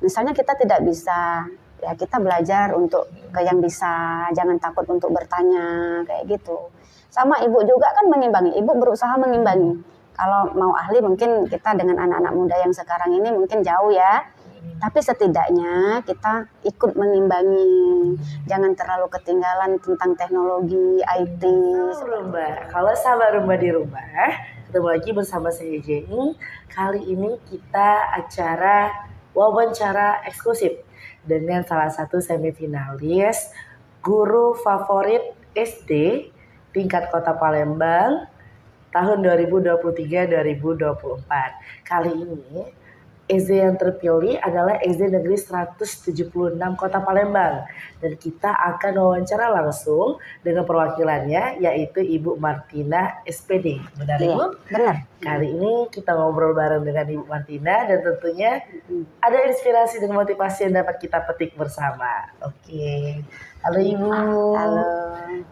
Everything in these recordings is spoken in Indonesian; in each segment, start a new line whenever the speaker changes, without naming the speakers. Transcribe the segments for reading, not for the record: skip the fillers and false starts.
Misalnya kita tidak bisa, ya kita belajar untuk ke yang bisa, jangan takut untuk bertanya kayak gitu. Sama ibu juga kan mengimbangi, ibu berusaha mengimbangi. Kalau mau ahli mungkin kita dengan anak-anak muda yang sekarang ini mungkin jauh ya. Tapi setidaknya kita ikut mengimbangi, jangan terlalu ketinggalan tentang teknologi, IT.
Rumba. Kalau sahabat Rumba di rumah, ketemu lagi bersama saya Jenny. Kali ini kita acara wawancara eksklusif dengan salah satu semifinalis guru favorit SD tingkat Kota Palembang tahun 2023-2024. Kali ini SD yang terpilih adalah SD Negeri 176 Kota Palembang. Dan kita akan wawancara langsung dengan perwakilannya, yaitu Ibu Martina SPD. Benar Ibu?
Benar.
Kali ini kita ngobrol bareng dengan Ibu Martina dan tentunya ada inspirasi dan motivasi yang dapat kita petik bersama. Oke. Halo Ibu.
Halo.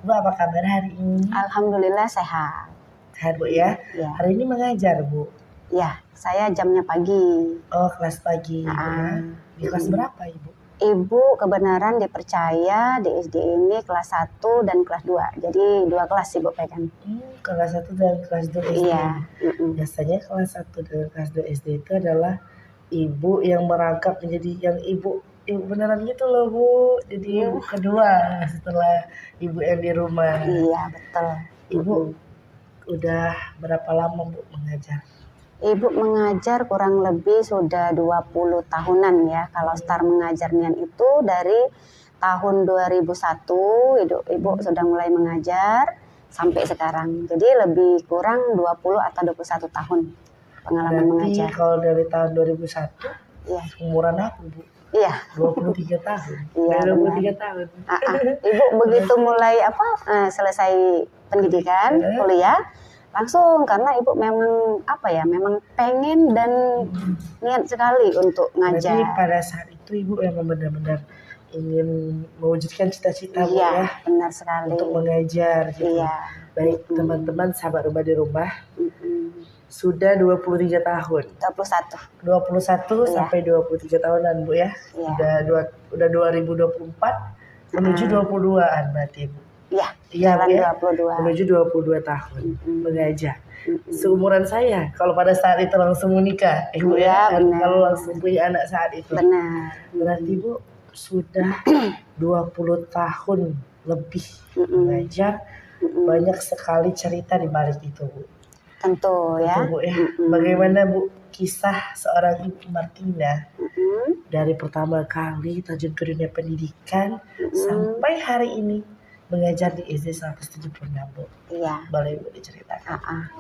Bu, apa kabar hari ini?
Alhamdulillah sehat.
Sehat Bu ya?
Ya.
Hari ini mengajar Bu?
Ya, saya jamnya pagi.
Oh, kelas pagi. Ya. Di kelas berapa Ibu?
Ibu kebenaran dipercaya di SD ini kelas 1 dan kelas 2. Jadi 2 kelas Ibu pegang.
Kelas 1 dan kelas 2 SD.
Iya.
Biasanya kelas 1 dan kelas 2 SD itu adalah ibu yang merangkap menjadi yang ibu beneran gitu loh Bu. Jadi ibu kedua setelah ibu yang di rumah.
Iya, betul.
Ibu udah berapa lama Bu mengajar?
Ibu mengajar kurang lebih sudah 20 tahunan ya. Kalau start mengajarnya itu dari tahun 2001 Ibu sudah mulai mengajar sampai sekarang. Jadi lebih kurang 20 atau 21 tahun pengalaman mengajar.
Kalau dari tahun 2001
ya.
umuran aku Bu.
Iya.
23 tahun.
Iya,
23 tahun.
Ibu begitu mulai selesai pendidikan, kuliah, langsung karena ibu memang memang pengen dan niat sekali untuk ngajar.
Berarti pada saat itu ibu memang benar-benar ingin mewujudkan cita-cita Bu ya.
Benar sekali.
Untuk mengajar gitu.
Iya.
Baik teman-teman sahabat Rumah di Rumah. Sudah 23 tahun. 21 sampai 23 tahunan Bu ya. Udah 2024 menuju 22-an berarti Bu.
Iya,
Bu ya.
22.
Menuju 22 tahun mengajar. Seumuran saya kalau pada saat itu langsung menikah. Ibu ya, kalau langsung punya anak saat itu.
Benar.
Berarti Bu sudah 20 tahun lebih mengajar. Banyak sekali cerita di balik itu Bu.
Tentu ya.
Bu ya. Bagaimana Bu kisah seorang Ibu Martina dari pertama kali terjun ke dunia pendidikan sampai hari ini mengajar di SD 176 Bu.
Iya.
Boleh Ibu diceritakan?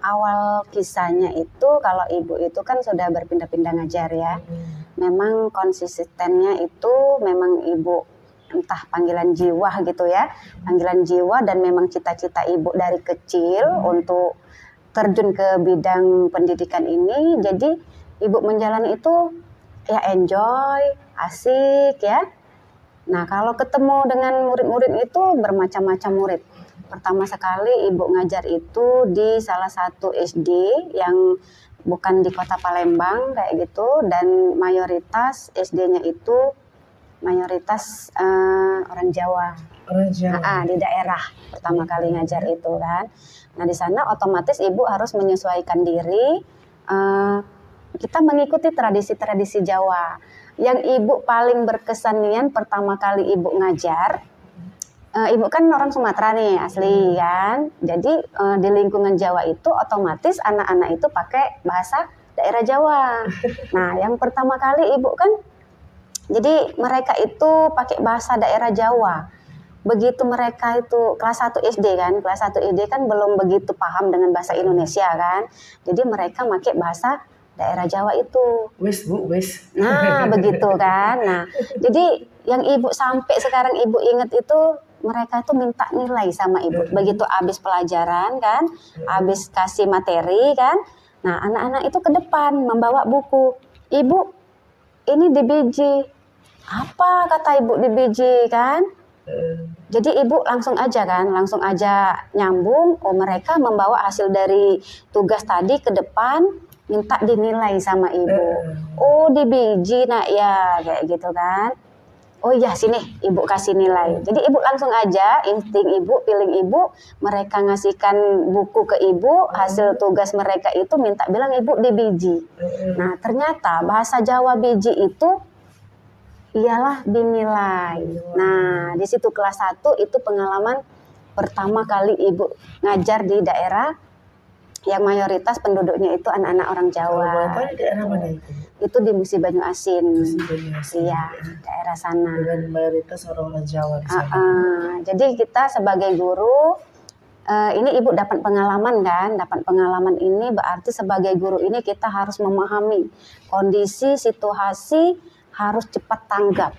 Awal kisahnya itu kalau Ibu itu kan sudah berpindah-pindah ngajar ya. Memang konsistennya itu memang Ibu entah panggilan jiwa gitu ya. Panggilan jiwa dan memang cita-cita Ibu dari kecil untuk terjun ke bidang pendidikan ini. Jadi Ibu menjalani itu ya enjoy, asik ya. Nah, kalau ketemu dengan murid-murid itu bermacam-macam murid. Pertama sekali Ibu ngajar itu di salah satu SD yang bukan di Kota Palembang kayak gitu, dan mayoritas SD-nya itu mayoritas orang Jawa. Di daerah pertama kali ngajar itu kan. Nah, di sana otomatis Ibu harus menyesuaikan diri. Kita mengikuti tradisi-tradisi Jawa. Yang Ibu paling berkesan nian pertama kali Ibu ngajar, Ibu kan orang Sumatera nih asli kan. Jadi di lingkungan Jawa itu otomatis anak-anak itu pakai bahasa daerah Jawa. Nah, yang pertama kali Ibu kan, jadi mereka itu pakai bahasa daerah Jawa. Begitu mereka itu kelas 1 SD kan, kelas 1 SD kan belum begitu paham dengan bahasa Indonesia kan. Jadi mereka pakai bahasa daerah Jawa itu.
Wis Bu, wis.
Nah, begitu kan. Nah, jadi yang Ibu sampai sekarang Ibu ingat itu mereka itu minta nilai sama Ibu. Begitu habis pelajaran kan, habis kasih materi kan. Nah, anak-anak itu ke depan membawa buku. Ibu, ini di biji. Apa kata Ibu di biji kan? Jadi Ibu langsung aja nyambung. Oh, mereka membawa hasil dari tugas tadi ke depan. minta dinilai sama ibu. Oh, di biji nak ya, kayak gitu kan. Oh iya, sini ibu kasih nilai. Jadi ibu langsung aja, insting ibu, feeling ibu, mereka ngasihkan buku ke ibu, hasil tugas mereka itu minta bilang ibu di biji. Nah ternyata bahasa Jawa biji itu ialah dinilai. Nah di situ kelas 1 itu pengalaman pertama kali ibu ngajar di daerah yang mayoritas penduduknya itu anak-anak orang Jawa.
Kalau di daerah mana itu?
Itu di Musi Banyu Asin.
Iya,
daerah sana.
Dengan mayoritas orang Jawa di sana.
Jadi kita sebagai guru, ini ibu dapat pengalaman kan, dapat pengalaman ini berarti sebagai guru ini kita harus memahami kondisi, situasi, harus cepat tanggap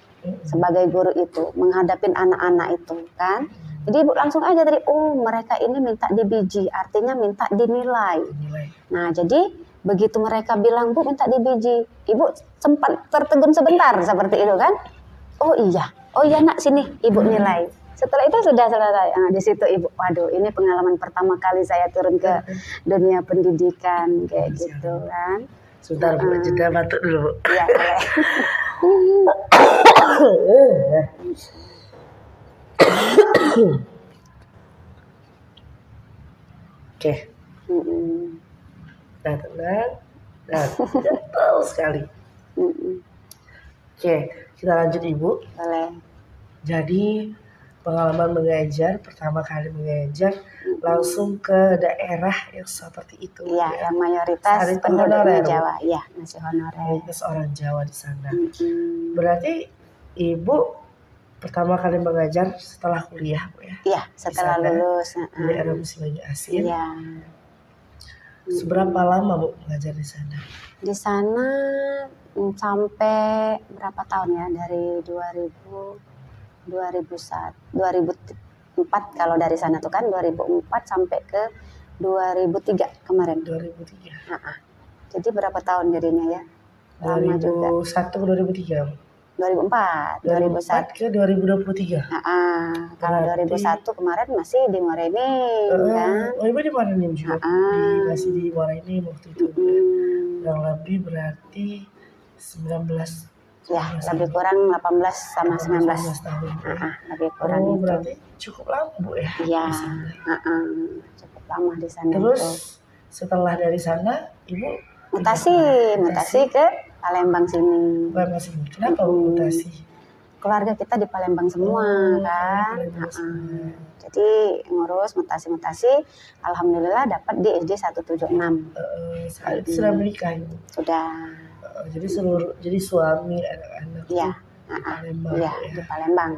sebagai guru itu, menghadapin anak-anak itu kan. Jadi ibu langsung aja tadi, oh mereka ini minta di biji, artinya minta dinilai. Nah jadi begitu mereka bilang, Bu minta di biji, ibu sempat tertegun sebentar seperti itu kan. Oh iya nak sini ibu nilai. Setelah itu sudah selesai. Nah, di situ ibu, waduh ini pengalaman pertama kali saya turun ke dunia pendidikan kayak gitu kan.
Sebentar Bu, jeda batuk dulu.
Iya boleh.
Oke. Nah, tenang. Nah, jatuh sekali. Oke, kita lanjut Ibu.
Boleh.
Jadi pengalaman mengajar, pertama kali mengajar langsung ke daerah yang seperti itu.
Iya, yang mayoritas penduduknya Jawa. Iya, masih honorer.
Mayoritas orang Jawa di sana. Berarti Ibu pertama kali mengajar setelah kuliah, Bu ya?
Iya, setelah lulus.
Di daerah Musi Banyu Asin.
Iya.
Seberapa lama Bu mengajar di sana?
Di sana sampai berapa tahun ya? Dari 2004 kalau dari sana tuh kan 2004 sampai ke 2003 kemarin.
2003.
Jadi berapa tahun jadinya ya? Lama
2001
juga.
ke 2003.
2004
ke 2023.
Kalau 2001 kemarin masih di Moreni kan.
Oh ibu di Moreni juga. Masih di Moreni waktu itu. Kurang lebih berarti 19.
Ya, lebih kurang 18 sama 19
tahun.
Lebih kurang itu.
Berarti cukup lama Bu ya?
Iya, cukup lama di sana.
Terus
itu.
Setelah dari sana Ibu
mutasi ke Palembang sini.
Palembang sini. Kenapa mutasi?
Keluarga kita di Palembang semua kan. Jadi ngurus mutasi. Alhamdulillah dapat di SD 176.
Saat itu sudah menikah Ibu?
Sudah.
Jadi suami anak-anak
di
Palembang.
Iya, di Palembang.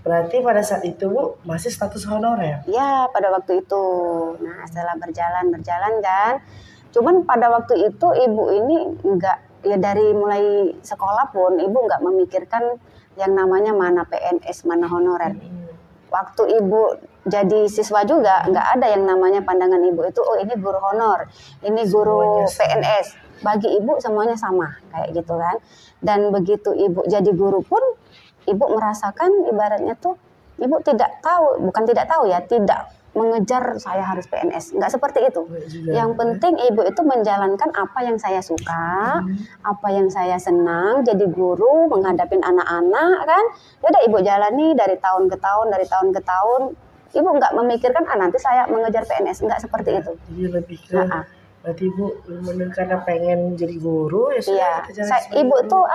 Berarti pada saat itu Bu masih status honorer?
Iya, pada waktu itu. Nah, setelah berjalan kan. Cuman pada waktu itu ibu ini dari mulai sekolah pun ibu nggak memikirkan yang namanya mana PNS, mana honorer. Waktu ibu jadi siswa juga nggak ada yang namanya pandangan ibu itu, oh ini guru honor, ini guru PNS. Bagi ibu semuanya sama kayak gitu kan. Dan begitu ibu jadi guru pun ibu merasakan ibaratnya tuh ibu tidak mengejar saya harus PNS, nggak seperti itu. Yang penting ibu itu menjalankan apa yang saya suka, apa yang saya senang, jadi guru menghadapin anak-anak kan. Udah ibu jalani dari tahun ke tahun. Ibu nggak memikirkan nanti saya mengejar PNS, nggak seperti itu.
Jadi lebih ke berarti ibu karena pengen jadi guru ya sudah.
Iya, ibu tuh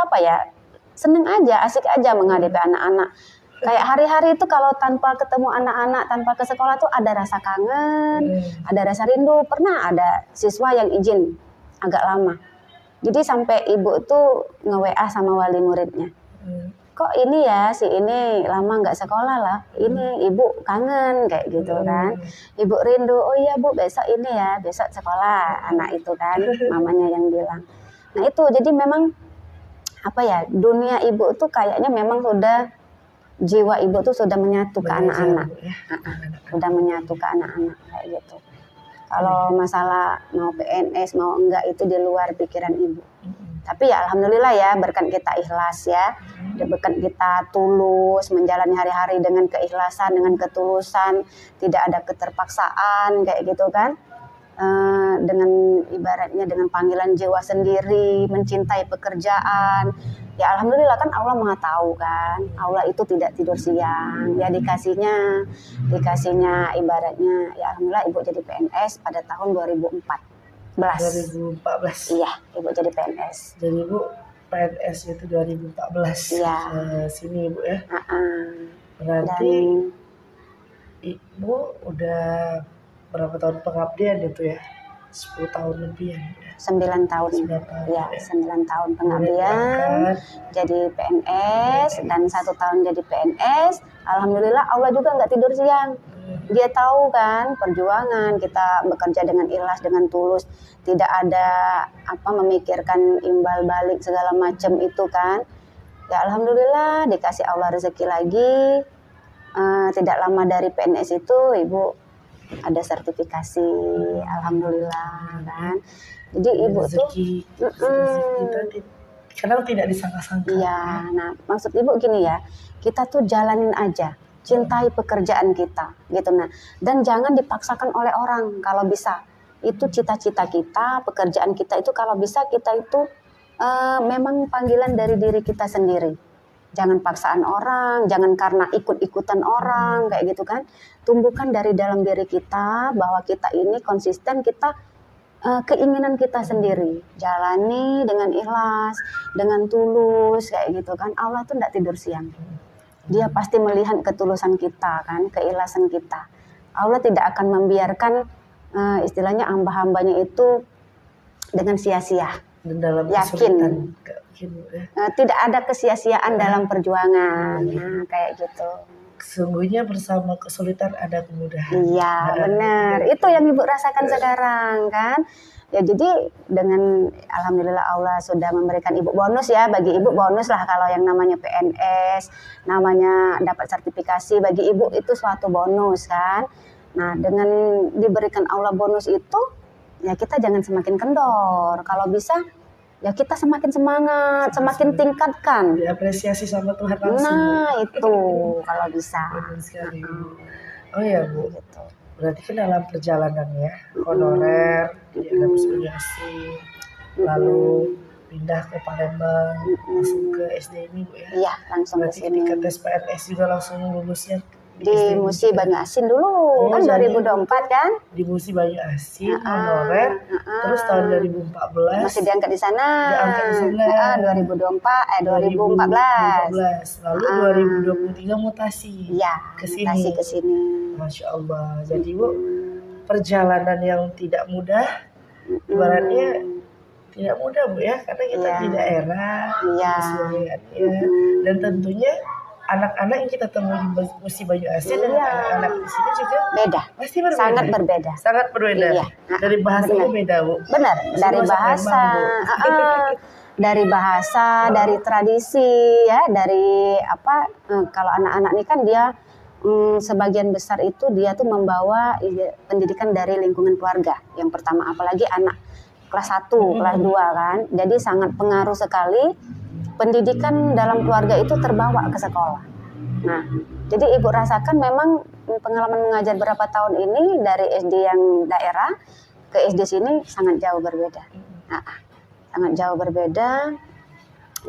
seneng aja, asik aja menghadapi anak-anak. Kayak hari-hari itu kalau tanpa ketemu anak-anak, tanpa ke sekolah tuh ada rasa kangen, ada rasa rindu. Pernah ada siswa yang izin agak lama. Jadi sampai ibu tuh nge-WA sama wali muridnya. Kok ini ya, si ini lama nggak sekolah lah. Ini ibu kangen kayak gitu kan. Ibu rindu, oh iya Bu besok ini ya, besok sekolah. Anak itu kan, mamanya yang bilang. Nah itu jadi memang dunia ibu tuh kayaknya memang sudah jiwa ibu tuh sudah menyatu ke anak-anak, sudah menyatu ke anak-anak kayak gitu. Kalau masalah mau PNS mau enggak itu di luar pikiran ibu. Tapi ya alhamdulillah ya berkat kita ikhlas ya, berkat kita tulus menjalani hari-hari dengan keikhlasan, dengan ketulusan, tidak ada keterpaksaan kayak gitu kan. dengan ibaratnya dengan panggilan jiwa sendiri, mencintai pekerjaan. Ya alhamdulillah kan Allah Maha tahu kan. Allah itu tidak tidur siang. Ya dikasihnya ibaratnya ya alhamdulillah ibu jadi PNS pada tahun 2014.
2014.
Iya, ibu jadi PNS.
Jadi ibu PNS itu 2014.
Iya.
Sini ibu ya. Berarti
Dan
ibu udah berapa tahun pengabdian itu ya? 10 tahun lebih ya.
9 tahun.
9 tahun.
Ya, 9 tahun
Kemudian
pengabdian jadi PNS dan 1 tahun jadi PNS. Alhamdulillah Allah juga nggak tidur siang. Dia tahu kan perjuangan kita bekerja dengan ikhlas, dengan tulus, tidak ada memikirkan imbal balik segala macam itu kan. Ya alhamdulillah dikasih Allah rezeki lagi. Tidak lama dari PNS itu ibu ada sertifikasi, alhamdulillah kan. Jadi ibu
rezeki,
tuh
kita kadang tidak disangka-sangka.
Iya, nah maksud ibu gini ya, kita tuh jalanin aja, cintai pekerjaan kita gitu. Nah, dan jangan dipaksakan oleh orang kalau bisa. Itu cita-cita kita, pekerjaan kita itu kalau bisa kita itu memang panggilan dari diri kita sendiri. Jangan paksaan orang, jangan karena ikut-ikutan orang kayak gitu kan. Tumbuhkan dari dalam diri kita bahwa kita ini konsisten, kita keinginan kita sendiri. Jalani dengan ikhlas, dengan tulus kayak gitu kan. Allah tuh enggak tidur siang. Dia pasti melihat ketulusan kita kan, keikhlasan kita. Allah tidak akan membiarkan istilahnya hamba-hambanya itu dengan sia-sia.
Dan dalam
yakin tidak ada kesia-siaan dalam perjuangan. Nah, kayak gitu.
Sesungguhnya bersama kesulitan ada kemudahan.
Iya, benar. Itu yang ibu rasakan sekarang kan. Ya jadi dengan alhamdulillah Allah sudah memberikan ibu bonus ya. Bagi ibu bonus lah kalau yang namanya PNS, namanya dapat sertifikasi, bagi ibu itu suatu bonus kan. Nah dengan diberikan Allah bonus itu, ya kita jangan semakin kendor. Kalau bisa ya kita semakin semangat, semakin tingkatkan.
Diapresiasi sama Tuhan langsung.
Nah itu kalau bisa.
Benar sekali. Oh ya Bu, gitu. Berarti kan dalam perjalanannya honorer di administrasi, lalu pindah ke Palembang, langsung ke SD ini Bu ya?
Iya langsung
berarti
ke sini.
Ketika tes PNS juga langsung lulusnya
di Musi Banyu Asin dulu kan 2024 kan?
Di Musi Banyu Asin honorer, terus tahun 2014
masih diangkat di sana.
Diangkat di sana. 2014. Lalu 2023 mutasi.
Iya,
ke sini.
Mutasi ke sini.
Masya Allah. Jadi Bu, perjalanan yang tidak mudah, ibaratnya tidak mudah Bu ya, karena kita di daerah, dan tentunya anak-anak yang kita temui di Musi Banyu Asin dan anak-anak di sini juga
beda.
Pasti berbeda.
Sangat berbeda.
Iya. Dari bahasanya beda Bu.
Benar. Dari bahasa, dari bahasa, dari tradisi ya, dari kalau anak-anak ini kan dia sebagian besar itu dia tuh membawa pendidikan dari lingkungan keluarga. Yang pertama apalagi anak kelas 1, kelas 2 kan. Jadi sangat pengaruh sekali. Pendidikan dalam keluarga itu terbawa ke sekolah. Nah, jadi ibu rasakan memang pengalaman mengajar berapa tahun ini dari SD yang daerah ke SD sini sangat jauh berbeda. Sangat jauh berbeda.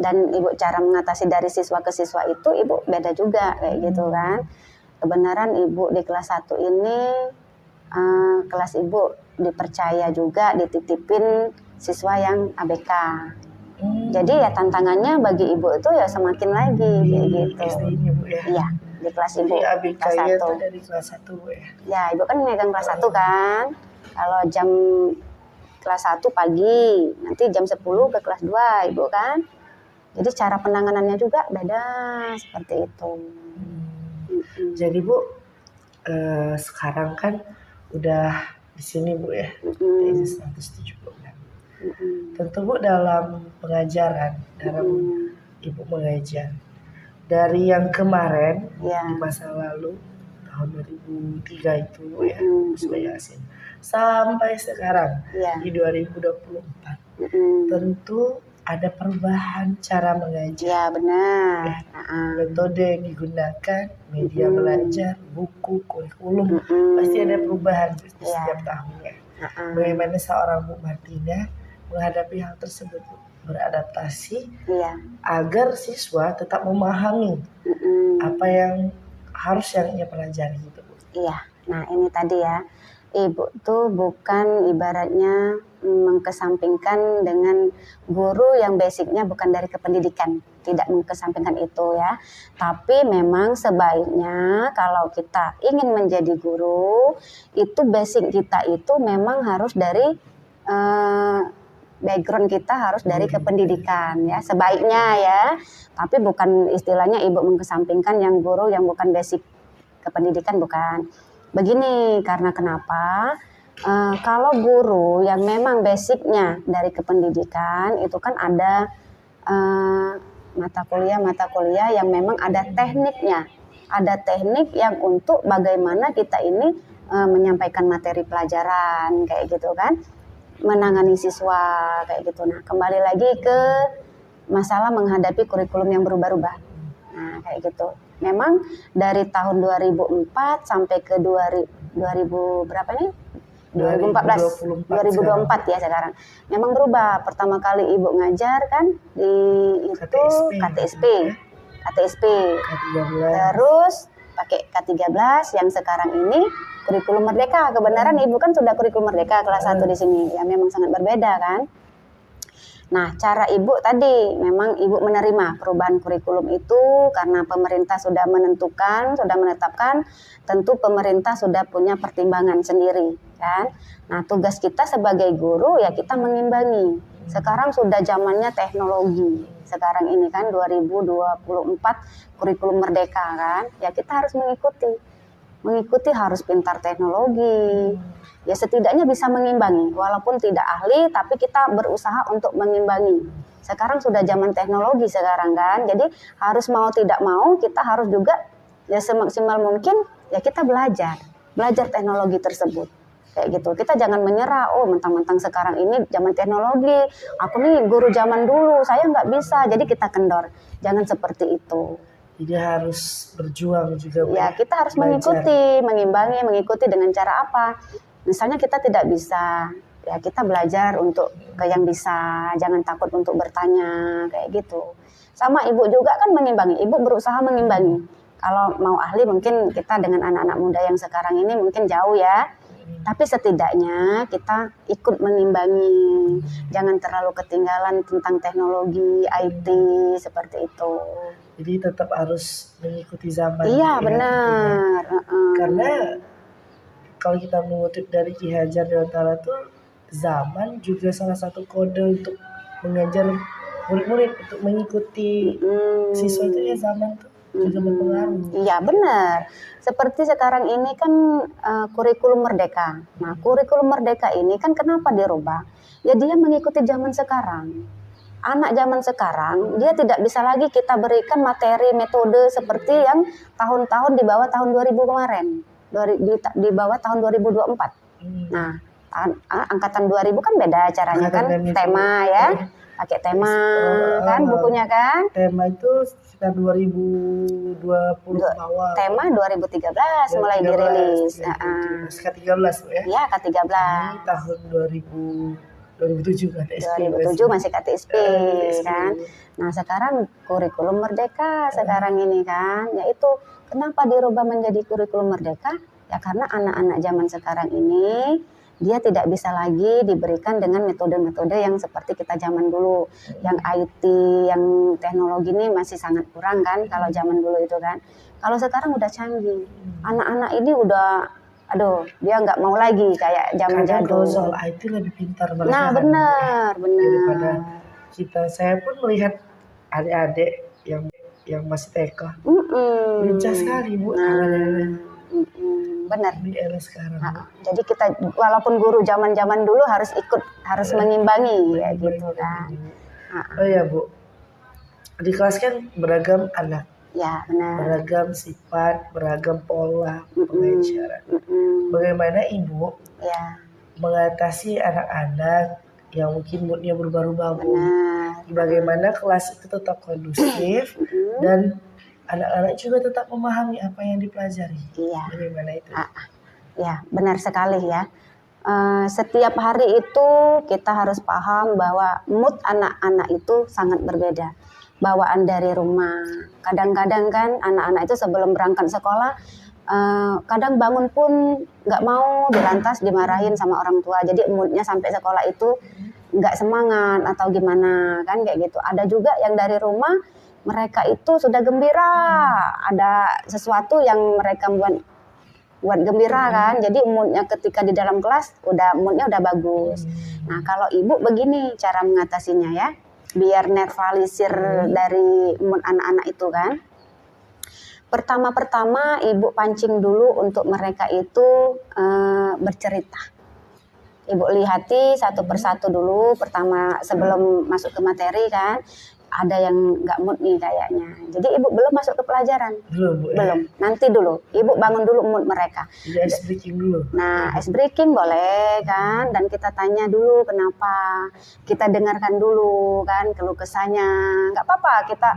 Dan ibu cara mengatasi dari siswa ke siswa itu ibu beda juga kayak gitu kan. Kebenaran ibu di kelas 1 ini kelas ibu dipercaya juga dititipin siswa yang ABK. Jadi ya tantangannya bagi ibu itu ya semakin lagi kayak gitu.
SD-nya Bu ya.
Iya, di kelas ibu.
Jadi
kelas 1.
itu dari kelas 1 Bu ya.
Ya, ibu kan megang kelas 1 kan. Kalau jam kelas 1 pagi, nanti jam 10 ke kelas 2 ibu kan. Jadi cara penanganannya juga beda seperti itu.
Jadi Bu, sekarang kan udah di sini Bu ya. Di 176. Tentu Bu dalam pengajaran, dalam ibu mengajar dari yang kemarin di masa lalu tahun 2003 itu Bu ya, Banyu Asin sampai sekarang di 2024 tentu ada perubahan cara mengajar.
Ya benar.
Metode yang digunakan, media belajar, buku, kurikulum pasti ada perubahan di setiap tahunnya. Bagaimana seorang Bu Martina menghadapi hal tersebut, Bu? Beradaptasi agar siswa tetap memahami apa yang ia pelajari gitu, Bu.
Iya, nah ini tadi ya, ibu tuh bukan ibaratnya mengkesampingkan dengan guru yang basicnya bukan dari kependidikan, tidak mengkesampingkan itu ya. Tapi memang sebaiknya kalau kita ingin menjadi guru, itu basic kita itu memang harus dari background kita harus dari kependidikan ya, sebaiknya ya. Tapi bukan istilahnya ibu mengkesampingkan yang guru yang bukan basic kependidikan, bukan. Begini, karena kenapa? Kalau guru yang memang basicnya dari kependidikan itu kan ada mata kuliah yang memang ada tekniknya, ada teknik yang untuk bagaimana kita ini menyampaikan materi pelajaran kayak gitu kan, menangani siswa kayak gitu. Nah, kembali lagi ke masalah menghadapi kurikulum yang berubah-ubah. Nah, kayak gitu. Memang dari tahun 2004 sampai ke 2000 berapa nih? 2024 ya sekarang. Memang berubah. Pertama kali ibu ngajar kan di itu KTSP. Terus pakai K13 yang sekarang ini kurikulum merdeka. Kebenaran ibu kan sudah kurikulum merdeka kelas 1 di sini. Ya memang sangat berbeda kan. Nah, cara ibu tadi memang ibu menerima perubahan kurikulum itu karena pemerintah sudah menetapkan, tentu pemerintah sudah punya pertimbangan sendiri kan. Nah, tugas kita sebagai guru ya kita mengimbangi. Sekarang sudah zamannya teknologi. Sekarang ini kan 2024 kurikulum merdeka kan. Ya kita harus mengikuti harus pintar teknologi. Ya setidaknya bisa mengimbangi, walaupun tidak ahli, tapi kita berusaha untuk mengimbangi. Sekarang sudah zaman teknologi sekarang kan, jadi harus mau tidak mau kita harus juga ya semaksimal mungkin ya kita belajar teknologi tersebut. Kayak gitu, kita jangan menyerah, oh mentang-mentang sekarang ini zaman teknologi, aku nih guru zaman dulu, saya nggak bisa, jadi kita kendor. Jangan seperti itu.
Jadi harus berjuang juga.
Ya kita harus mengikuti dengan cara apa? Misalnya kita tidak bisa, ya kita belajar untuk ke yang bisa, jangan takut untuk bertanya, kayak gitu. Sama ibu juga kan mengimbangi, ibu berusaha mengimbangi. Kalau mau ahli mungkin kita dengan anak-anak muda yang sekarang ini mungkin jauh ya, tapi setidaknya kita ikut mengimbangi, jangan terlalu ketinggalan tentang teknologi, IT, seperti itu.
Jadi tetap harus mengikuti zaman.
Iya benar.
Karena kalau kita mengutip dari Ki Hajar Dewantara tuh, zaman juga salah satu kode untuk mengajar murid-murid untuk mengikuti siswa itu ya, zaman tuh juga berpengaruh.
Iya benar. Seperti sekarang ini kan kurikulum merdeka. Nah kurikulum merdeka ini kan kenapa dirubah? Ya dia mengikuti zaman sekarang. Anak zaman sekarang dia tidak bisa lagi kita berikan materi metode seperti yang tahun-tahun di bawah tahun 2000 kemarin. Di bawah tahun 2024. Nah, angkatan 2000 kan beda caranya kan, tema ya. Pakai tema kan bukunya kan.
Tema itu sekitar 2020 awal.
Tema 2013 mulai dirilis.
K13 ya.
Iya, K13.
Ini tahun 2007 KTSP.
2007 masih KTSP kan. Nah, sekarang kurikulum merdeka sekarang ini kan, yaitu kenapa dirubah menjadi kurikulum merdeka? Ya karena anak-anak zaman sekarang ini dia tidak bisa lagi diberikan dengan metode-metode yang seperti kita zaman dulu, yang IT, yang teknologi ini masih sangat kurang kan kalau zaman dulu itu kan. Kalau sekarang udah canggih, anak-anak ini udah, aduh dia nggak mau lagi kayak zaman jadul.
Soal IT lebih pintar mereka.
Nah benar.
Daripada kita, saya pun melihat adik-adik yang masih TK, lincah sekali Bu.
Benar.
Di era sekarang.
Jadi kita walaupun guru zaman dulu harus mengimbangi ya gitu kan.
Oh ya Bu, di kelas kan beragam anak.
Ya benar.
Beragam sifat, beragam pola pengajaran. Bagaimana Ibu mengatasi anak-anak yang mungkin moodnya berubah-ubah Bu? Bagaimana kelas itu tetap kondusif dan anak-anak juga tetap memahami apa yang dipelajari.
Iya.
Bagaimana itu?
Ya, benar sekali ya. Setiap hari itu kita harus paham bahwa mood anak-anak itu sangat berbeda. Bawaan dari rumah. Kadang-kadang kan anak-anak itu sebelum berangkat sekolah, kadang bangun pun nggak mau, dilantas dimarahin sama orang tua. Jadi moodnya sampai sekolah itu nggak semangat atau gimana kan kayak gitu. Ada juga yang dari rumah mereka itu sudah gembira, ada sesuatu yang mereka buat gembira kan. Jadi moodnya ketika di dalam kelas moodnya udah bagus. Nah kalau ibu begini cara mengatasinya ya, biar netralisir dari mood anak-anak itu kan. Pertama-pertama ibu pancing dulu untuk mereka itu bercerita. Ibu lihati satu persatu dulu pertama sebelum masuk ke materi kan. Ada yang nggak mood nih kayaknya. Jadi ibu belum masuk ke pelajaran. Belum. Nanti dulu. Ibu bangun dulu mood mereka.
Jadi ice breaking dulu.
Nah, ice breaking boleh kan. Dan kita tanya dulu kenapa. Kita dengarkan dulu kan keluh kesahnya. Nggak apa-apa kita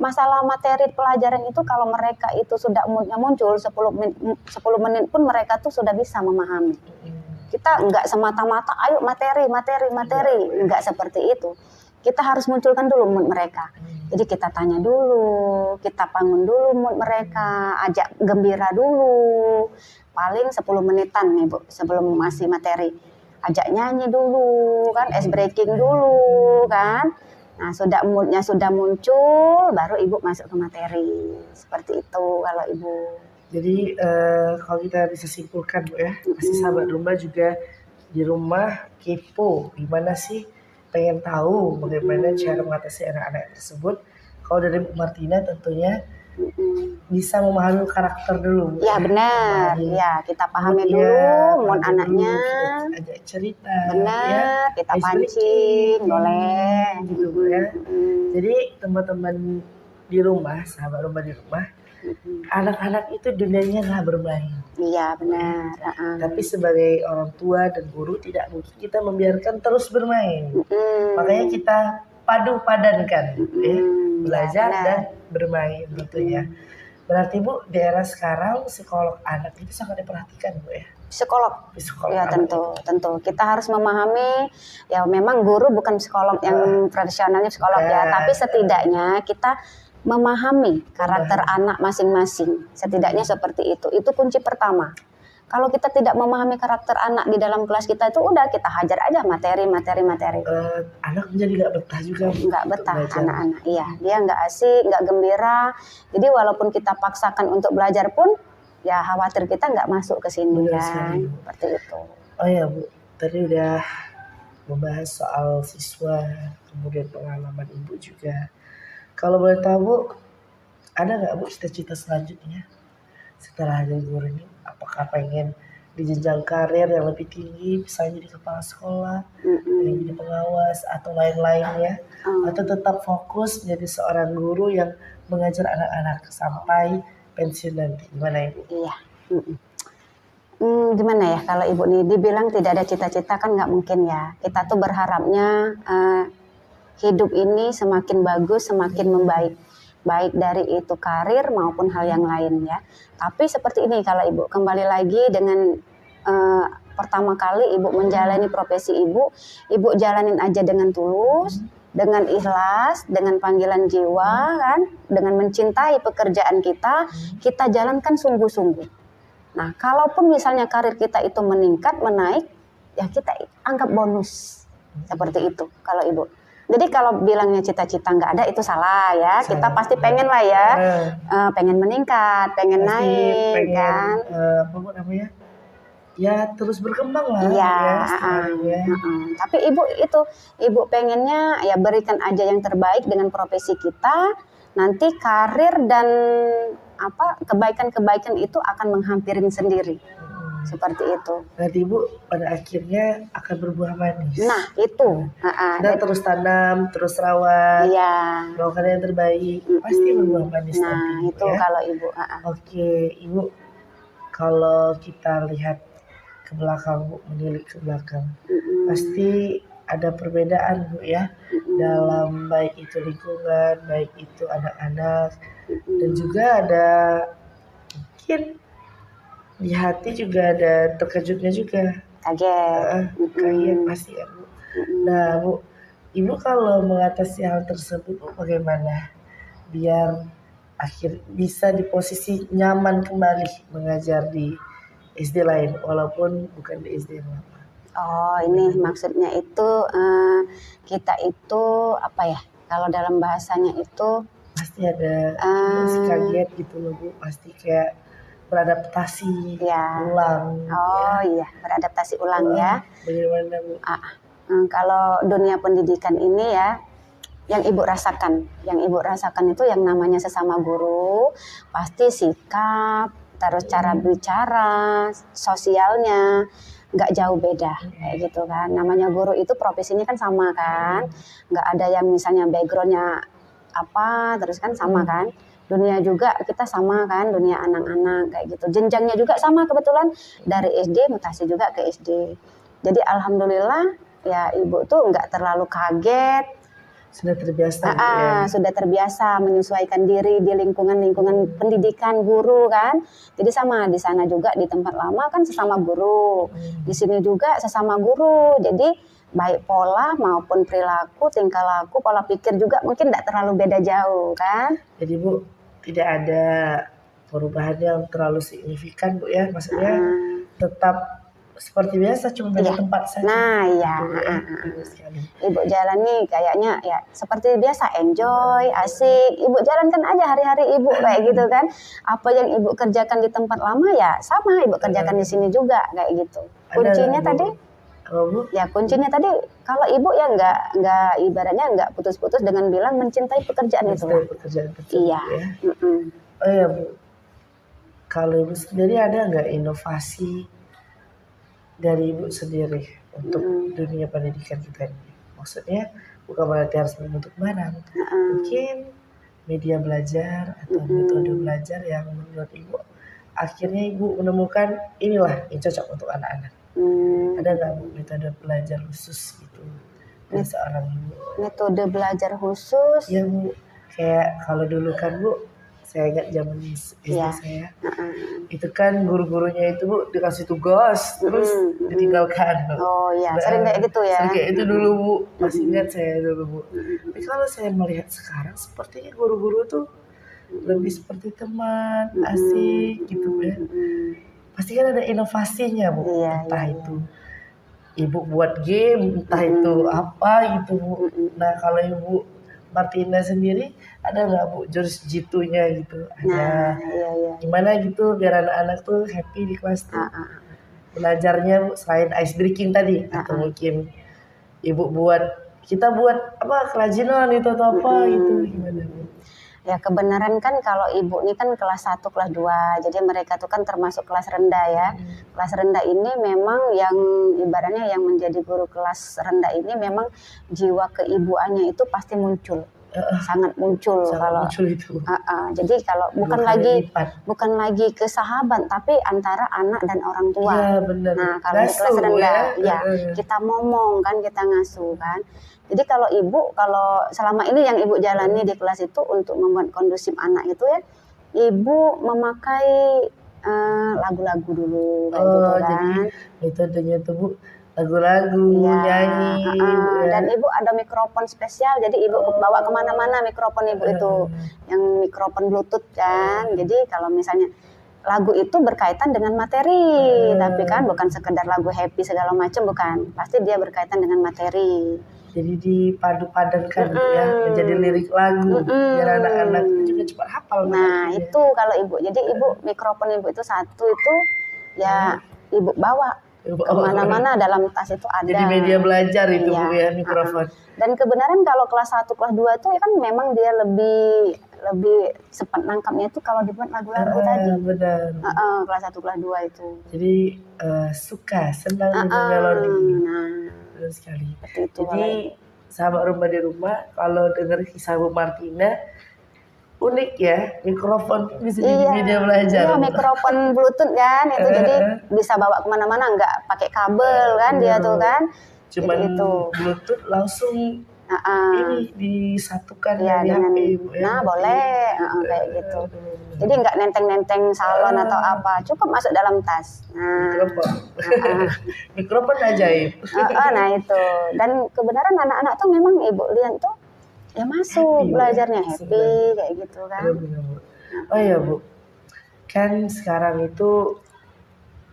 masalah materi pelajaran itu kalau mereka itu sudah moodnya muncul 10 menit pun mereka tuh sudah bisa memahami. Kita nggak semata-mata ayo materi. Nggak seperti itu. Kita harus munculkan dulu mood mereka. Jadi kita tanya dulu, kita bangun dulu mood mereka, ajak gembira dulu. Paling 10 menitan nih Bu, sebelum masih materi. Ajak nyanyi dulu, kan ice breaking dulu, kan. Nah, sudah moodnya sudah muncul, baru Ibu masuk ke materi. Seperti itu kalau Ibu.
Jadi kalau kita bisa simpulkan Bu ya, pasti sahabat rumah juga di rumah kepo, gimana sih pengen tahu bagaimana cara mengatasi anak-anak tersebut. Kalau dari Bu Martina tentunya bisa memahami karakter dulu.
Ya benar, ya kita pahami dulu mood anaknya.
Ajak cerita.
Benar, ya. Kita pancing, boleh.
Gitu ya. Jadi teman-teman di rumah, sahabat rumah di rumah, anak-anak itu dunianya nggak bermain.
Iya benar.
Tapi sebagai orang tua dan guru tidak mungkin kita membiarkan terus bermain. Makanya kita padu-padankan, belajar dan bermain tentunya. Berarti Bu, di era sekarang psikolog anak itu sangat diperhatikan Bu ya.
Psikolog ya tentu kita harus memahami ya memang guru bukan psikolog yang tradisionalnya psikolog ya, tapi setidaknya kita memahami karakter anak masing-masing, setidaknya seperti itu kunci pertama. Kalau kita tidak memahami karakter anak di dalam kelas kita itu udah kita hajar aja materi.
Anak menjadi nggak betah juga.
Nggak betah anak-anak, iya dia nggak asik, nggak gembira. Jadi walaupun kita paksakan untuk belajar pun ya khawatir kita nggak masuk ke sini kan, seperti itu.
Oh ya Bu, tadi udah membahas soal siswa, kemudian pengalaman Ibu juga. Kalau boleh tahu Bu, ada nggak Bu cita-cita selanjutnya setelah jadi guru ini? Apakah pengen di jenjang karir yang lebih tinggi, misalnya di kepala sekolah, jadi pengawas atau lain-lainnya, atau tetap fokus menjadi seorang guru yang mengajar anak-anak sampai pensiun nanti? Gimana Ibu?
Iya. Gimana ya kalau Ibu nih dibilang tidak ada cita-cita kan nggak mungkin ya. Kita tuh berharapnya hidup ini semakin bagus, semakin membaik. Baik dari itu karir maupun hal yang lain ya. Tapi seperti ini kalau Ibu kembali lagi dengan pertama kali Ibu menjalani profesi Ibu jalanin aja dengan tulus, dengan ikhlas, dengan panggilan jiwa kan, dengan mencintai pekerjaan kita jalankan sungguh-sungguh. Nah, kalaupun misalnya karir kita itu meningkat, menaik, ya kita anggap bonus. Seperti itu kalau Ibu. Jadi kalau bilangnya cita-cita nggak ada itu salah ya. Kita pasti pengen lah ya, pengen meningkat, pengen pasti naik kan.
Apa namanya? Ya terus berkembang lah.
Iya. Ya, tapi ibu pengennya ya berikan aja yang terbaik dengan profesi kita. Nanti karir dan kebaikan-kebaikan itu akan menghampirin sendiri. Seperti itu.
Nanti Ibu pada akhirnya akan berbuah manis.
Nah itu.
Dan terus tanam, terus rawat.
Iya.
Melakukan yang terbaik, pasti berbuah manis nanti.
Nah itu
ya?
kalau Ibu.
Oke, Ibu. Kalau kita lihat ke belakang, Bu, menilik ke belakang, pasti ada perbedaan Bu ya, dalam baik itu lingkungan, baik itu anak-anak, dan juga ada mungkin di hati juga ada terkejutnya juga.
kaget.
Kaget pasti ya Bu. Nah Bu, Ibu kalau mengatasi hal tersebut Bu, bagaimana biar bisa di posisi nyaman kembali mengajar di SD lain walaupun bukan di SD yang lama.
Oh, ini maksudnya itu kita itu apa ya? Kalau dalam bahasanya itu
Pasti ada kaget gitu loh Bu, pasti kayak beradaptasi
ya.
ulang.
Oh iya, beradaptasi ulang ya.
Bagaimana Bu?
Kalau dunia pendidikan ini ya, yang ibu rasakan itu yang namanya sesama guru, pasti sikap, terus cara bicara, sosialnya nggak jauh beda kayak gitu kan. Namanya guru itu profesinya kan sama kan, nggak ada yang misalnya backgroundnya apa terus kan sama kan. Dunia juga kita sama kan, dunia anak-anak kayak gitu. Jenjangnya juga sama kebetulan dari SD mutasi juga ke SD. Jadi alhamdulillah ya ibu tuh nggak terlalu kaget.
Sudah terbiasa
sudah terbiasa menyesuaikan diri di lingkungan pendidikan guru kan. Jadi sama di sana juga di tempat lama kan sesama guru. Di sini juga sesama guru. Jadi baik pola maupun perilaku, tingkah laku, pola pikir juga mungkin tidak terlalu beda jauh kan.
Jadi Bu, tidak ada perubahan yang terlalu signifikan Bu ya. Maksudnya tetap seperti biasa, cuma beda tempat saja.
Nah, iya. Ibu jalani kayaknya ya seperti biasa, enjoy, asik. Ibu jalankan aja hari-hari ibu kayak gitu kan. Apa yang ibu kerjakan di tempat lama ya sama ibu kerjakan di sini juga kayak gitu. Kuncinya tadi? Ya kuncinya tadi kalau ibu ya nggak ibaratnya nggak putus-putus dengan bilang mencintai pekerjaan itu.
Pekerjaan
iya.
Ya. Oh ya Bu, kalau ibu sendiri ada nggak inovasi dari ibu sendiri untuk dunia pendidikan kita ini? Maksudnya bukan berarti harus membentuk barang, mungkin media belajar atau metode belajar yang menurut ibu akhirnya ibu menemukan inilah yang cocok untuk anak-anak. Ada nggak Bu metode belajar khusus gitu dari seorang ibu?
Metode belajar khusus?
Ya Bu, kayak kalau dulu kan Bu, saya ingat zaman SD saya, itu kan guru-gurunya itu Bu dikasih tugas terus ditinggalkan.
Oh iya, sering kayak gitu ya.
Sering kayak itu dulu Bu, masih ingat saya dulu Bu. Tapi kalau saya melihat sekarang sepertinya guru-guru tuh lebih seperti teman, asik gitu ya. Pasti kan ada inovasinya Bu, entah itu ibu buat game, entah itu apa gitu Bu. Nah kalau Ibu Martina sendiri ada nggak Bu jurus jitunya gitu? Ada. Gimana gitu biar anak-anak tuh happy di kelas tuh? Belajarnya Bu, selain ice breaking tadi atau mungkin ibu kita buat apa kerajinan itu atau apa gitu, gimana Bu?
Ya kebenaran kan kalau ibu ini kan kelas 1, kelas 2, jadi mereka tuh kan termasuk kelas rendah ya. Kelas rendah ini memang yang ibaratnya yang menjadi guru kelas rendah ini memang jiwa keibuannya itu pasti muncul. Sangat muncul kalau
muncul itu.
Jadi kalau bukan lagi ke sahabat tapi antara anak dan orang tua.
Ya, benar.
Nah kalau di kelas rendah ya kita ngomong kan, kita ngasuh kan. Jadi kalau selama ini yang ibu jalani di kelas itu untuk membuat kondusif anak itu ya, ibu memakai lagu-lagu dulu kayak gitu kan.
Jadi metodenya itu Bu lagu-lagu, nyanyi.
Dan ibu ada mikrofon spesial, jadi ibu bawa kemana-mana mikrofon ibu itu, yang mikrofon bluetooth kan. Jadi kalau misalnya lagu itu berkaitan dengan materi, tapi kan bukan sekedar lagu happy segala macam, bukan. Pasti dia berkaitan dengan materi.
Jadi dipadu-padankan ya menjadi lirik lagu biar anak-anak juga cepat hafal.
Nah itu kalau ibu, jadi ibu mikrofon ibu itu satu itu ya ibu bawa kemana-mana dalam tas itu ada.
Jadi media belajar itu Bu ya mikrofon.
Dan kebenaran kalau kelas 1, kelas 2 itu kan memang dia lebih cepat nangkapnya itu kalau dibuat lagu-lagu tadi.
Benar.
Kelas 1, kelas 2 itu.
Jadi senang dengan melodi.
Nah,
benar sekali.
Itu
jadi sahabat rumah di rumah kalau dengar kisah Bu Martina unik ya, mikrofon bisa jadi media belajar.
Iya, mikrofon bluetooth kan itu jadi bisa bawa kemana-mana, nggak pakai kabel kan dia tuh kan.
Cuman itu bluetooth langsung ini disatukan
Ya,
dari
dengan,
HP Ibu ya.
nah boleh kayak gitu. Jadi nggak nenteng-nenteng salon atau apa, cukup masuk dalam tas. Nah,
Mikrofon ajaib.
nah itu. Dan kebenaran anak-anak tuh memang ibu lihat tuh ya masuk
Happy,
belajarnya
ya.
happy kayak gitu kan.
Benar, Bu. Oh ya Bu, kan sekarang itu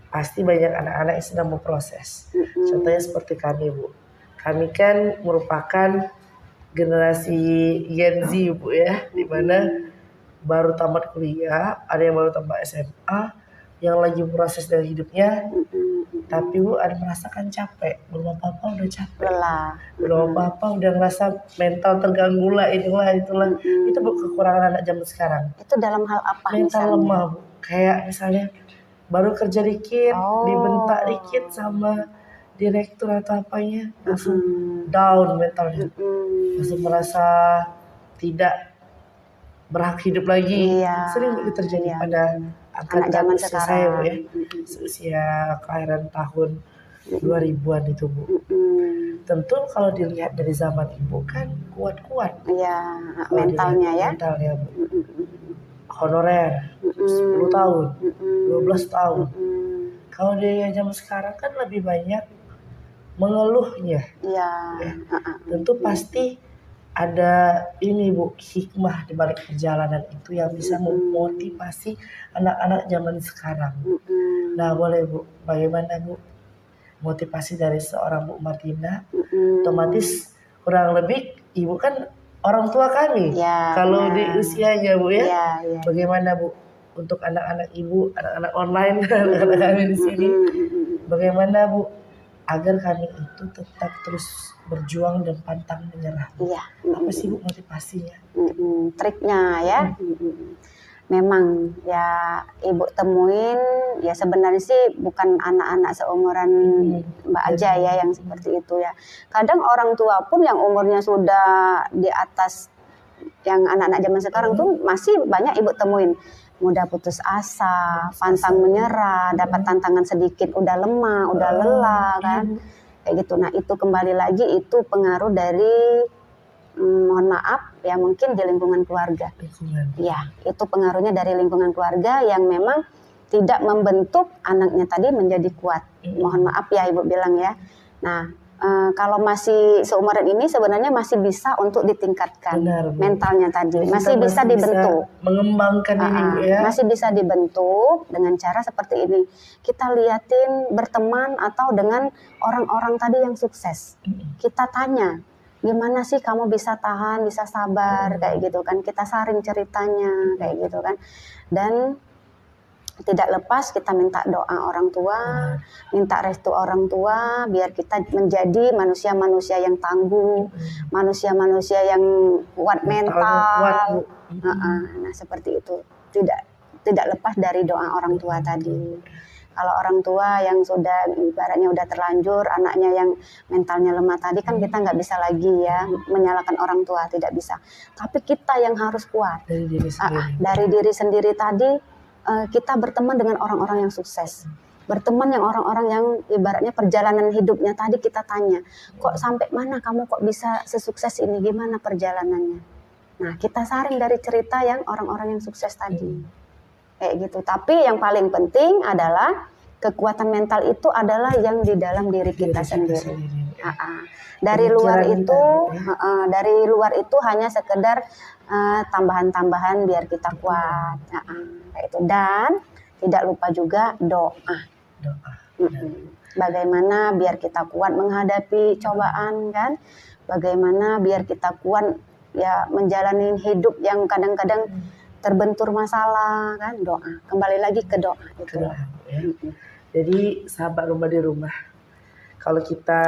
pasti banyak anak-anak yang sedang memproses. Contohnya seperti kami Bu. Kami kan merupakan generasi Gen Z Bu ya, dimana baru tamat kuliah, ada yang baru tamat SMA, yang lagi proses dari hidupnya. Tapi Bu ada merasakan capek, belum apa-apa udah capek,
Lelah.
belum apa-apa udah ngerasa mental terganggu lah, itulah. Itu Bu kekurangan anak zaman sekarang.
Itu dalam hal apa
Mental
misalnya?
lemah Bu, kayak misalnya baru kerja dikit,
Oh.
dibentak dikit sama direktur atau apanya, langsung down mentalnya, langsung merasa tidak berhak hidup lagi.
Iya.
Sering itu terjadi
Iya.
pada
Anak zaman
usia
sekarang.
saya Bu ya, usia kelahiran tahun 2000-an itu Bu. Tentu kalau dilihat dari zaman Ibu kan kuat-kuat.
Iya,
Kalau
mentalnya
dilihat
ya.
mentalnya Bu. Honorer 10 tahun, 12 tahun. Kalau dia zaman sekarang kan lebih banyak mengeluhnya.
Iya.
Tentu pasti ada ini Bu, hikmah di balik perjalanan itu yang bisa memotivasi anak-anak zaman sekarang. Nah boleh Bu, bagaimana Bu motivasi dari seorang Bu Martina? Otomatis kurang lebih Ibu kan orang tua kami.
Ya,
kalau
benar.
di usianya Bu ya,
Iya.
bagaimana Bu untuk anak-anak Ibu, anak-anak online, anak-anak kami di sini, bagaimana Bu agar kami itu tetap terus berjuang dan pantang menyerah?
Iya.
Apa sih Bu motivasinya?
Triknya ya. Memang ya ibu temuin ya sebenarnya sih bukan anak-anak seumuran Mbak aja ya yang seperti itu ya. Kadang orang tua pun yang umurnya sudah di atas yang anak-anak zaman sekarang tuh masih banyak ibu temuin. Mudah putus asa, pantang menyerah, dapat tantangan sedikit udah lemah, udah lelah kan. Kayak gitu. Nah, itu kembali lagi itu pengaruh dari mohon maaf ya mungkin di lingkungan keluarga. Ya, itu pengaruhnya dari lingkungan keluarga yang memang tidak membentuk anaknya tadi menjadi kuat. Mohon maaf ya Ibu bilang ya. Nah, kalau masih seumuran ini sebenarnya masih bisa untuk ditingkatkan. Benar, mentalnya tadi. Jadi masih bisa dibentuk.
Bisa mengembangkan diri Bu ya.
Masih bisa dibentuk dengan cara seperti ini. Kita liatin berteman atau dengan orang-orang tadi yang sukses. Kita tanya, gimana sih kamu bisa tahan, bisa sabar, kayak gitu kan. Kita saring ceritanya, kayak gitu kan. Dan tidak lepas kita minta doa orang tua, minta restu orang tua, biar kita menjadi manusia-manusia yang tangguh, manusia-manusia yang kuat mental. Nah seperti itu, tidak lepas dari doa orang tua tadi. Kalau orang tua yang sudah ibaratnya udah terlanjur, anaknya yang mentalnya lemah tadi kan kita nggak bisa lagi ya menyalahkan orang tua, tidak bisa. Tapi kita yang harus kuat.
Dari diri sendiri.
Dari diri sendiri tadi kita berteman dengan orang-orang yang sukses. Berteman yang orang-orang yang ibaratnya perjalanan hidupnya tadi kita tanya, kok sampai mana kamu kok bisa sesukses ini, gimana perjalanannya. Nah kita saring dari cerita yang orang-orang yang sukses tadi. Kayak gitu. Tapi yang paling penting adalah kekuatan mental itu adalah yang di dalam diri kita sendiri. Dari luar itu, dari luar itu hanya sekedar tambahan-tambahan biar kita kuat. Kayak itu. Dan tidak lupa juga doa. Bagaimana biar kita kuat menghadapi cobaan kan? Bagaimana biar kita kuat ya menjalani hidup yang kadang-kadang terbentur masalah kan, doa. Kembali lagi ke doa itu.
Doa, ya. Jadi sahabat rumah di rumah, kalau kita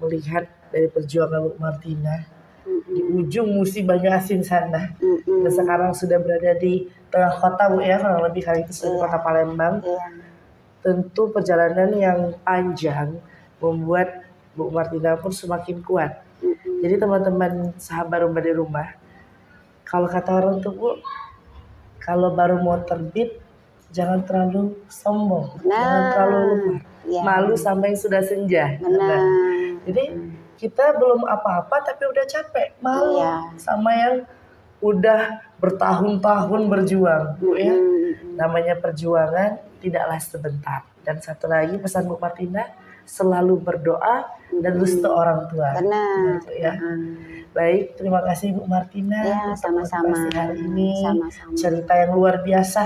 melihat dari perjuangan Bu Martina di ujung musim Banyuasin sana, dan sekarang sudah berada di tengah kota Bu ya, kurang lebih kali itu sudah di kota Palembang. Tentu perjalanan yang panjang membuat Bu Martina pun semakin kuat. Jadi teman-teman sahabat rumah di rumah, kalau kata orang tuh Bu, kalau baru mau terbit jangan terlalu sombong, jangan terlalu lemah, malu sampai sudah senja. Jadi kita belum apa-apa tapi udah capek, malu
Iya.
sama yang udah bertahun-tahun berjuang, Bu ya. Namanya perjuangan tidaklah sebentar. Dan satu lagi pesan Bu Martina, selalu berdoa dan restu orang tua.
Benar.
Bu ya. Baik, terima kasih Bu Martina
Ya,
untuk
sama-sama.
motivasi hari ini.
Sama-sama.
Cerita yang luar biasa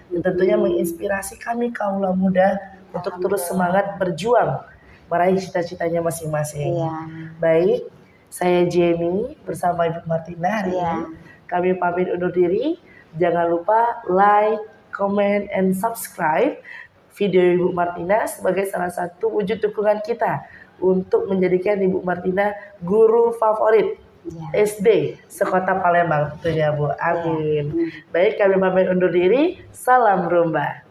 dan tentunya menginspirasi kami kaula muda untuk terus semangat berjuang meraih cita-citanya masing-masing.
Iya.
Baik, saya Jenny bersama Ibu Martina hari
Iya.
ini. Kami pamit undur diri. Jangan lupa like, comment, and subscribe video Ibu Martina sebagai salah satu wujud dukungan kita untuk menjadikan Ibu Martina guru favorit
Iya.
SD sekota Palembang tentunya Bu. Amin.
Iya.
Baik, kami pamit undur diri. Salam Rumba.